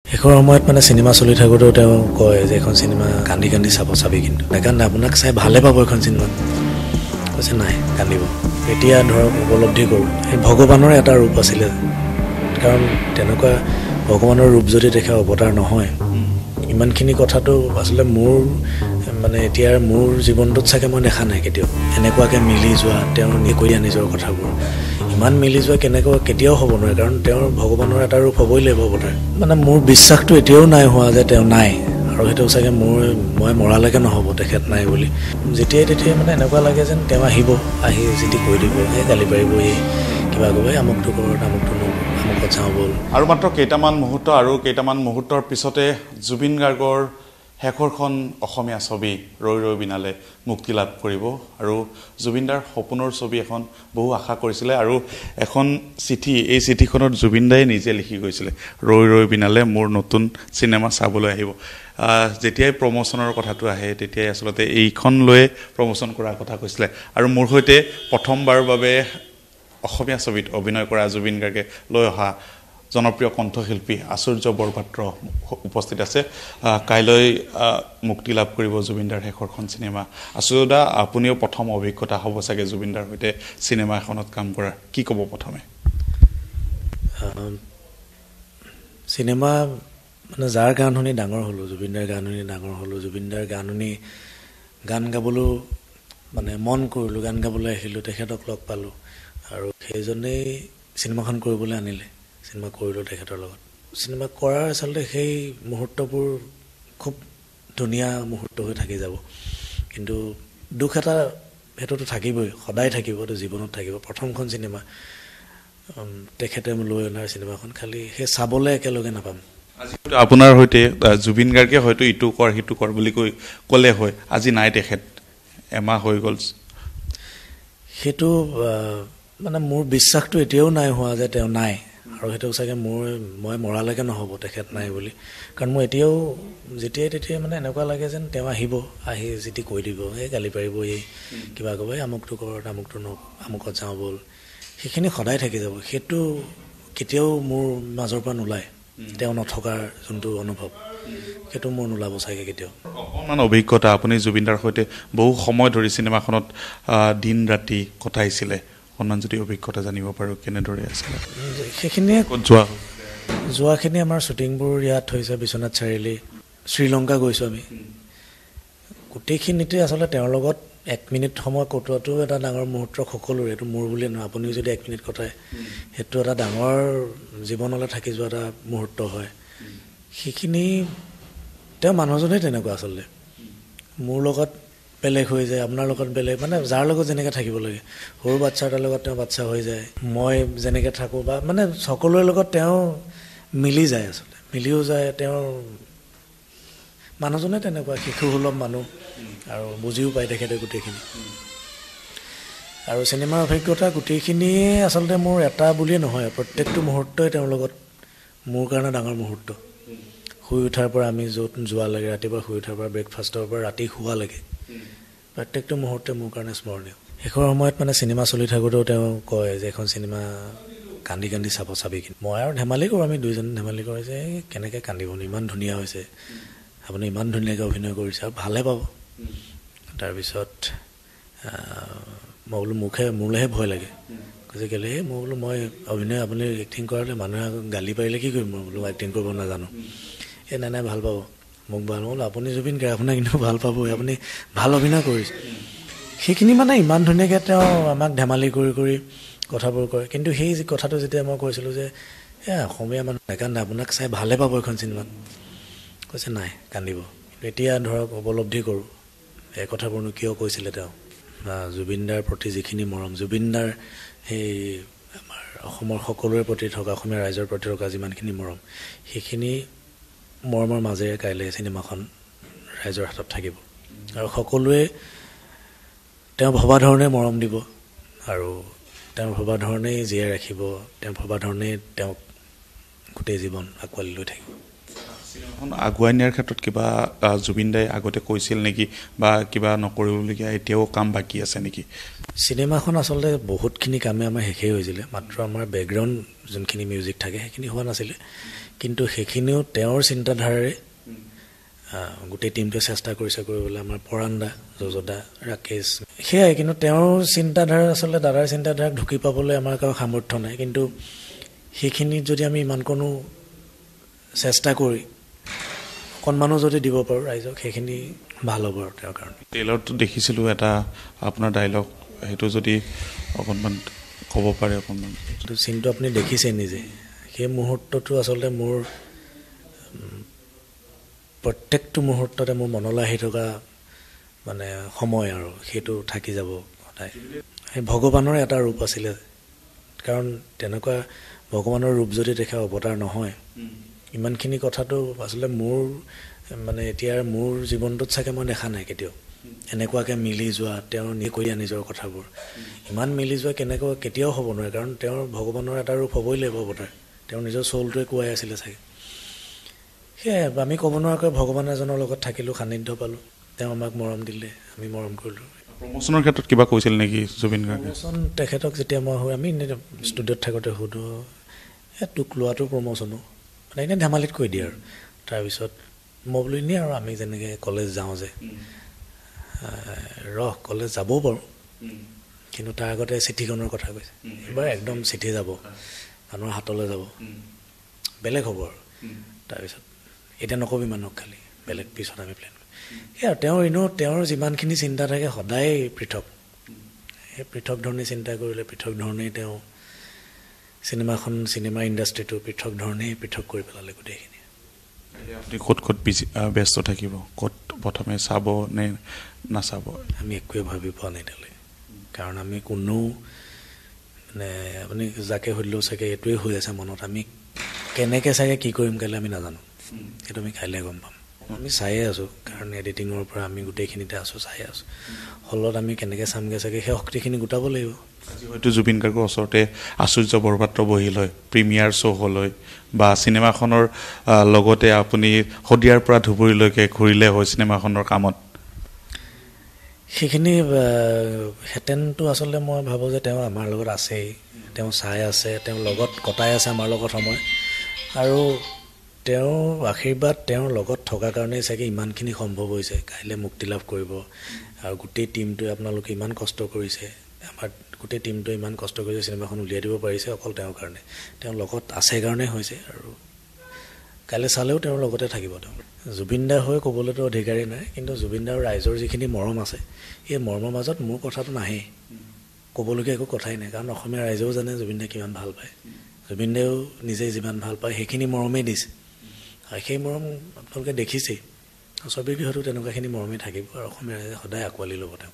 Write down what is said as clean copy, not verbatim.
শেষৰ সময়ত মানে চিনেমা চলি থাকোঁতেও তেওঁ কয় যে এখন চিনেমা কান্দি কান্দি চাবি কিন্তু সেইকাৰণে আপোনাক চাই ভালে পাব এখন চিনেমা কৈছে নাই কান্দিব এতিয়া ধৰক উপলব্ধি কৰোঁ সেই ভগৱানৰ এটা ৰূপ আছিলে কাৰণ তেনেকুৱা ভগৱানৰ ৰূপ যদি দেখা অৱতাৰ নহয় ইমানখিনি কথাটো আচলতে মোৰ মানে এতিয়াৰ মোৰ জীৱনটোত চাগে মই দেখা নাই কেতিয়াও এনেকুৱাকৈ মিলি যোৱা তেওঁ নিকৰীয়া নিজৰ কথাবোৰ ইমান মিলি যোৱা কেতিয়াও হ'ব নোৱাৰে কাৰণ তেওঁৰ ভগৱানৰ এটা ৰূপ হ'বই লাগিব অৱতাৰ মানে মোৰ বিশ্বাসটো এতিয়াও নাই হোৱা যে তেওঁ নাই আৰু সেইটো চাগে মই মৰালৈকে নহ'ব তেখেত নাই বুলি যেতিয়াই মানে এনেকুৱা লাগে যেন তেওঁ আহি যদি কৈ দিব এই গালি পাৰিব এই কিবা ক'ব আমুকটো কৰ আমুকটো নকৰোঁ আমুকত যাওঁ ব'ল আৰু মাত্ৰ কেইটামান মুহূৰ্তৰ পিছতে জুবিন গাৰ্গৰ শেষৰখন অসমীয়া ছবি ৰৈ ৰৈ বিনালে মুক্তি লাভ কৰিব আৰু জুবিনদাৰ সপোনৰ ছবি এখন বহু আশা কৰিছিলে আৰু এখন চিঠি এই চিঠিখনত জুবিনদাই নিজে লিখি গৈছিলে ৰৈ ৰৈ বিনালে মোৰ নতুন চিনেমা চাবলৈ আহিব যেতিয়াই প্ৰমোচনৰ কথাটো আহে তেতিয়াই আচলতে এইখন লৈ প্ৰমোচন কৰাৰ কথা কৈছিলে আৰু মোৰ সৈতে প্ৰথমবাৰৰ বাবে অসমীয়া ছবিত অভিনয় কৰা জুবিন গাৰ্গে লৈ অহা জনপ্ৰিয় কণ্ঠশিল্পী আচুৰ্য বৰপাত্ৰ উপস্থিত আছে কাইলৈ মুক্তি লাভ কৰিব জুবিনদাৰ শেষৰখন চিনেমা আচুৰ্যদা আপুনিও প্ৰথম অভিজ্ঞতা হ'ব চাগে জুবিনদাৰ সৈতে চিনেমা এখনত কাম কৰাৰ কি ক'ব প্ৰথমে চিনেমা মানে যাৰ গান শুনি ডাঙৰ হ'লোঁ জুবিনদাৰ গান শুনি ডাঙৰ হ'লোঁ জুবিনদাৰ গান শুনি গান গাবলৈও মানে মন কৰিলোঁ গান গাবলৈ আহিলোঁ তেখেতক লগ পালোঁ আৰু সেইজনেই চিনেমাখন কৰিবলৈ আনিলে চিনেমা কৰিলোঁ তেখেতৰ লগত চিনেমা কৰাৰ আচলতে সেই মুহূৰ্তবোৰ খুব ধুনীয়া মুহূৰ্ত হৈ থাকি যাব কিন্তু দুখ এটা সেইটোতো থাকিবই সদায় থাকিব এইটো জীৱনত থাকিব প্ৰথমখন চিনেমা তেখেতে লৈ অনাৰ চিনেমাখন খালি সেই চাবলৈ একেলগে নাপাম আজি আপোনাৰ সৈতে জুবিন গাৰ্গে হয়তো ইটো কৰ সিটো কৰ বুলি ক'লে হয় আজি নাই তেখেত এমাহ হৈ গ'ল সেইটো মানে মোৰ বিশ্বাসটো এতিয়াও নাই হোৱা যে তেওঁ নাই আৰু সেইটো চাগে মই মৰালৈকে নহ'ব তেখেত নাই বুলি কাৰণ মই এতিয়াও যেতিয়াই মানে এনেকুৱা লাগে যেন তেওঁ আহি যদি কৈ দিব এই গালি পাৰিব এই কিবা ক'ব এই আমুকটো কৰ আমুকটো আমুকত যাওঁ ব'ল সেইখিনি সদায় থাকি যাব সেইটো কেতিয়াও মোৰ মাজৰ পৰা নোলায় তেওঁ নথকাৰ যোনটো অনুভৱ সেইটো মোৰ নোলাব চাগে কেতিয়াও অকণমান অভিজ্ঞতা আপুনি জুবিনদাৰ সৈতে বহু সময় ধৰি চিনেমাখনত দিন ৰাতি কটাইছিলে অকণমান যদি অভিজ্ঞতা জানিব পাৰোঁ কেনেদৰে আছিলে সেইখিনিয়ে যোৱাখিনি আমাৰ শ্বুটিংবোৰ ইয়াত হৈছে বিশ্বনাথ চাৰিআলি শ্ৰীলংকা গৈছোঁ আমি গোটেইখিনিতে আচলতে তেওঁৰ লগত 1 মিনিট সময় কটোৱাটো এটা ডাঙৰ মুহূৰ্ত সকলোৰে এইটো মোৰ বুলিয়ে নহয় আপুনিও যদি 1 মিনিট কটায় সেইটো এটা ডাঙৰ জীৱনলৈ থাকি যোৱা এটা মুহূৰ্ত হয় সেইখিনি তেওঁ মানুহজনেই তেনেকুৱা আচলতে মোৰ লগত বেলেগ হৈ যায় আপোনাৰ লগত বেলেগ মানে যাৰ লগত যেনেকৈ থাকিব লাগে সৰু বাচ্ছা এটাৰ লগত তেওঁ বাচ্ছা হৈ যায় মই যেনেকৈ থাকোঁ বা মানে সকলোৰে লগত তেওঁ মিলি যায় আচলতে মিলিও যায় তেওঁৰ মানুহজনে তেনেকুৱা শিশুসুলভ মানুহ আৰু বুজিও পায় তেখেতে গোটেইখিনি আৰু চিনেমাৰ অভিজ্ঞতা গোটেইখিনিয়ে আচলতে মোৰ এটা বুলিয়ে নহয় প্ৰত্যেকটো মুহূৰ্তই তেওঁৰ লগত মোৰ কাৰণে ডাঙৰ মুহূৰ্ত শুই উঠাৰ পৰা আমি য'ত যোৱালৈকে ৰাতিপুৱা শুই উঠাৰ পৰা ব্ৰেকফাষ্টৰ পৰা ৰাতি শুৱালৈকে প্ৰত্যেকটো মুহূৰ্তে মোৰ কাৰণে স্মৰণীয় শেষৰ সময়ত মানে চিনেমা চলি থাকোঁতেও তেওঁ কয় যে এখন চিনেমা কান্দি কান্দি চাবি কিন্তু মই আৰু ধেমালি কৰোঁ আমি দুইজনে ধেমালি কৰোঁ যে কেনেকৈ কান্দিবনো ইমান ধুনীয়া হৈছে আপুনি ইমান ধুনীয়াকৈ অভিনয় কৰিছে আৰু ভালে পাব তাৰপিছত মই বোলো মোলৈহে ভয় লাগে কৈছে কেলৈ মই বোলো মই অভিনয় আপুনি এক্টিং কৰালে মানুহে গালি পাৰিলে কি কৰিম মই বোলো এক্টিং কৰিব নাজানো এই নাই ভাল পাব মোক ভাল বোলো আপুনি জুবিন গাৰ্গ আপোনাক কিন্তু ভাল পাবই আপুনি ভাল অভিনয় কৰিছে সেইখিনি মানে ইমান ধুনীয়াকৈ তেওঁ আমাক ধেমালি কৰি কথাবোৰ কয় কিন্তু সেই কথাটো যেতিয়া মই কৈছিলোঁ যে অসমীয়া মানুহ নাকান্দে আপোনাক চাই ভালে পাব এখন চিনেমাত কৈছে নাই কান্দিব কিন্তু এতিয়া ধৰক উপলব্ধি কৰোঁ এই কথাবোৰনো কিয় কৈছিলে তেওঁ জুবিনদাৰ প্ৰতি যিখিনি মৰম জুবিনদাৰ সেই আমাৰ অসমৰ সকলোৰে প্ৰতি থকা অসমীয়া ৰাইজৰ প্ৰতি থকা যিমানখিনি মৰম সেইখিনি মৰমৰ মাজেৰে কাইলৈ চিনেমাখন ৰাইজৰ হাতত থাকিব আৰু সকলোৱে তেওঁ ভবা ধৰণে মৰম দিব আৰু তেওঁ ভবা ধৰণেই জীয়াই ৰাখিব তেওঁ ভবা ধৰণেই তেওঁক গোটেই জীৱন আঁকোৱালি লৈ থাকিব চিনেমাখন আগুৱাই নিয়াৰ ক্ষেত্ৰত কিবা জুবিনদাই আগতে কৈছিল নেকি বা কিবা নকৰিবলগীয়া এতিয়াও কাম বাকী আছে নেকি চিনেমাখন আচলতে বহুতখিনি কামে আমাৰ শেষেই হৈছিলে মাত্ৰ আমাৰ বেকগ্ৰাউণ্ড যোনখিনি মিউজিক থাকে সেইখিনি হোৱা নাছিলে কিন্তু সেইখিনিও তেওঁৰ চিন্তাধাৰাৰে গোটেই টিমটোৱে চেষ্টা কৰিছে কৰিবলৈ আমাৰ পৰান্দা যজদা ৰাকেশ সেয়াই কিন্তু তেওঁৰ চিন্তাধাৰা আচলতে দাদাৰ চিন্তাধাৰাক ঢুকি পাবলৈ আমাৰ কাৰো সামৰ্থ্য নাই কিন্তু সেইখিনিত যদি আমি ইমানকণো চেষ্টা কৰি অকণমানো যদি দিব পাৰোঁ ৰাইজক সেইখিনি ভাল হ'ব আৰু তেওঁৰ কাৰণে ট্ৰেইলাৰটো দেখিছিলোঁ এটা আপোনাৰ ডাইলগ সেইটো যদি অকণমান ক'ব পাৰে অকণমান সেইটো চিনটো আপুনি দেখিছে নিজে সেই মুহূৰ্তটো আচলতে মোৰ প্ৰত্যেকটো মুহূৰ্ততে মোৰ মনলৈ আহি থকা মানে সময় আৰু সেইটো থাকি যাব সদায় সেই ভগৱানৰ এটা ৰূপ আছিলে কাৰণ তেনেকুৱা ভগৱানৰ ৰূপ যদি দেখা অৱতাৰ নহয় ইমানখিনি কথাটো আচলতে মোৰ মানে এতিয়া মোৰ জীৱনটোত চাগে মই দেখা নাই কেতিয়াও এনেকুৱাকৈ মিলি যোৱা তেওঁ নিকৈয়া নিজৰ কথাবোৰ ইমান মিলি যোৱা কেনেকৈ কেতিয়াও হ'ব নোৱাৰে কাৰণ তেওঁৰ ভগৱানৰ এটা ৰূপ হ'বই লাগিব অৱতাৰ তেওঁৰ নিজৰ চৌলটোৱে কোৱাই আছিলে চাগে সেয়াই আমি ক'ব নোৱাৰাকৈ ভগৱান এজনৰ লগত থাকিলোঁ সান্নিধ্য পালোঁ তেওঁ আমাক মৰম দিলে আমি মৰম কৰিলোঁ প্ৰমোচনৰ ক্ষেত্ৰত কিবা কৈছিল নেকি জুবিন গাৰ্গে প্ৰমোচন তেখেতক যেতিয়া মই আমি ষ্টুডিঅ'ত থাকোঁতে সুধোঁ তোক লোৱাটো প্ৰমোচনো মানে এনেই ধেমালিত কৈ দিয়ে আৰু তাৰপিছত মই বোলো এনেই আৰু আমি যেনেকৈ কলেজ যাওঁ যে কলেজ যাবও পাৰোঁ কিন্তু তাৰ আগতে চিঠিখনৰ কথা কৈছে এইবাৰ একদম চিঠি যাব মানুহৰ হাতলৈ যাব বেলেগ হ'ব আৰু তাৰপিছত এতিয়া নকবি মানুহক খালি বেলেগ পিছত আমি প্লেন কৰিম সেয়া তেওঁৰ যিমানখিনি চিন্তা থাকে সদায় পৃথক সেই পৃথক ধৰণে চিন্তা কৰিলে পৃথক ধৰণেই তেওঁ চিনেমা ইণ্ডাষ্ট্ৰিটো পৃথক ধৰণেই পৃথক কৰি পেলালে গোটেইখিনি আপুনি ক'ত ব্যস্ত থাকিব ক'ত প্ৰথমে চাব নে নাচাব আমি একোৱে ভাবি পোৱা নাই এতিয়ালৈ কাৰণ আমি কোনো মানে আপুনি যাকে সুধিলেও চাগে এইটোৱে হৈ আছে মনত আমি কেনেকৈ চাগে কি কৰিম কাইলৈ আমি নাজানো সেইটো আমি কাইলৈ গম পাম আমি চায়ে আছোঁ কাৰণ এডিটিঙৰ পৰা আমি গোটেইখিনিতে আছোঁ চায়ে আছোঁ হলত আমি কেনেকৈ চামগৈ চাগে সেই শক্তিখিনি গোটাব লাগিব আজি হয়তো জুবিন গাৰ্গৰ ওচৰতে আশ্চৰ্য বৰপাত্ৰ বহিল হয় প্ৰিমিয়াৰ শ্ব' হ'ল হয় বা চিনেমাখনৰ লগতে আপুনি শদিয়াৰ পৰা ধুবুৰীলৈকে ঘূৰিলে হয় চিনেমাখনৰ কামত সেইখিনি হেঁতেনটো আচলতে মই ভাবোঁ যে তেওঁ আমাৰ লগত আছেই তেওঁ চাই আছে তেওঁ লগত কটাই আছে আমাৰ লগত সময় আৰু তেওঁৰ আশীৰ্বাদ তেওঁৰ লগত থকাৰ কাৰণেই চাগে ইমানখিনি সম্ভৱ হৈছে কাইলৈ মুক্তি লাভ কৰিব আৰু গোটেই টীমটোৱে আপোনালোকে ইমান কষ্ট কৰিছে আমাৰ গোটেই টীমটোৱে ইমান কষ্ট কৰিছে চিনেমাখন উলিয়াই দিব পাৰিছে অকল তেওঁৰ কাৰণে তেওঁৰ লগত আছে কাৰণে হৈছে আৰু কাইলৈ চালেও তেওঁৰ লগতে থাকিব তেওঁ জুবিনদা হৈ ক'বলৈতো অধিকাৰী নাই কিন্তু জুবিনদাৰ ৰাইজৰ যিখিনি মৰম আছে এই মৰমৰ মাজত মোৰ কথাটো নাহে ক'বলগীয়া একো কথাই নাই কাৰণ অসমীয়া ৰাইজেও জানে জুবিনদাই কিমান ভাল পায় জুবিনদায়েও নিজেই যিমান ভাল পায় সেইখিনি মৰমেই দিছে আৰু সেই মৰম আপোনালোকে দেখিছেই ছবিৰ গৃহতো তেনেকুৱাখিনি মৰমেই থাকিব আৰু অসমীয়া ৰাইজে সদায় আঁকোৱালি ল'ব তেওঁ